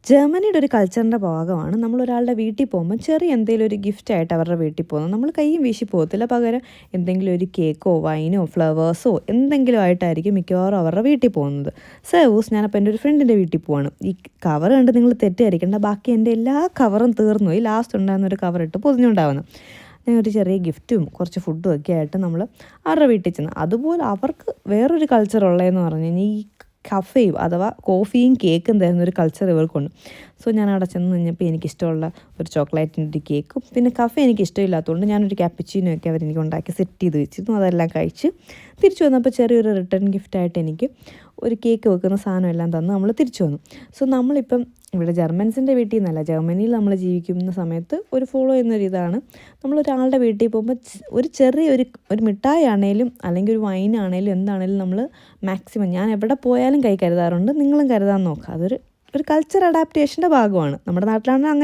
ജർമ്മനിയുടെ ഒരു കൾച്ചറിൻ്റെ ഭാഗമാണ് നമ്മളൊരാളുടെ വീട്ടിൽ പോകുമ്പോൾ ചെറിയ എന്തെങ്കിലും ഒരു ഗിഫ്റ്റായിട്ട് അവരുടെ വീട്ടിൽ പോകുന്നത്. നമ്മൾ കയ്യും വീശി പോകത്തില്ല, പകരം എന്തെങ്കിലും ഒരു കേക്കോ വൈനോ ഫ്ലവേഴ്സോ എന്തെങ്കിലും ആയിട്ടായിരിക്കും മിക്കവാറും അവരുടെ വീട്ടിൽ പോകുന്നത്. സേവൂസ് ഞാനപ്പോൾ എൻ്റെ ഒരു ഫ്രണ്ടിൻ്റെ വീട്ടിൽ പോവാണ്. ഈ കവർ കണ്ട് നിങ്ങൾ തെറ്റിദ്ധരിക്കേണ്ട, ബാക്കി എൻ്റെ എല്ലാ കവറും തീർന്നു പോയി. ലാസ്റ്റ് ഉണ്ടാകുന്ന ഒരു കവറിട്ട് പൊതിഞ്ഞുണ്ടാവുന്നത്. ഞാൻ ഒരു ചെറിയ ഗിഫ്റ്റും കുറച്ച് ഫുഡും ഒക്കെ ആയിട്ട് നമ്മൾ അവരുടെ വീട്ടിൽ ചെന്ന്, അതുപോലെ അവർക്ക് വേറൊരു കൾച്ചർ ഉള്ളതെന്ന് പറഞ്ഞു കഴിഞ്ഞാൽ ഈ കഫേയും അഥവാ കോഫിയും കേക്കും തരുന്ന ഒരു കൾച്ചർ ഇവർക്കുണ്ട്. സോ ഞാൻ അവിടെ ചെന്ന് കഴിഞ്ഞപ്പോൾ എനിക്കിഷ്ടമുള്ള ഒരു ചോക്ലേറ്റിൻ്റെ ഒരു കേക്കും പിന്നെ കഫേ എനിക്ക് ഇഷ്ടമില്ലാത്തതുകൊണ്ട് ഞാനൊരു ക്യാപ്പച്ചീനോ ഒക്കെ അവരെനിക്ക് ഉണ്ടാക്കി സെറ്റ് ചെയ്ത് വെച്ചിരുന്നു. അതെല്ലാം കഴിച്ച് തിരിച്ചു വന്നപ്പോൾ ചെറിയൊരു റിട്ടേൺ ഗിഫ്റ്റായിട്ട് എനിക്ക് ഒരു കേക്ക് വെക്കുന്ന സാധനം എല്ലാം തന്ന് നമ്മൾ തിരിച്ചു വന്നു. സോ നമ്മളിപ്പം ഇവിടെ ജർമ്മൻസിൻ്റെ വീട്ടിൽ നിന്നല്ല, ജർമ്മനിയിൽ നമ്മൾ ജീവിക്കുന്ന സമയത്ത് ഒരു ഫോളോ ചെയ്യുന്നൊരു ഇതാണ്, നമ്മളൊരാളുടെ വീട്ടിൽ പോകുമ്പോൾ ഒരു ചെറിയൊരു മിഠായി ആണെങ്കിലും അല്ലെങ്കിൽ ഒരു വൈനാണെങ്കിലും എന്താണെങ്കിലും നമ്മൾ മാക്സിമം, ഞാൻ എവിടെ പോയാലും കൈ കരുതാറുണ്ട്, നിങ്ങളും കരുതാൻ നോക്കുക. അതൊരു കൾച്ചർ അഡാപ്റ്റേഷൻ്റെ ഭാഗമാണ്. നമ്മുടെ നാട്ടിലാണെങ്കിൽ അങ്ങനെ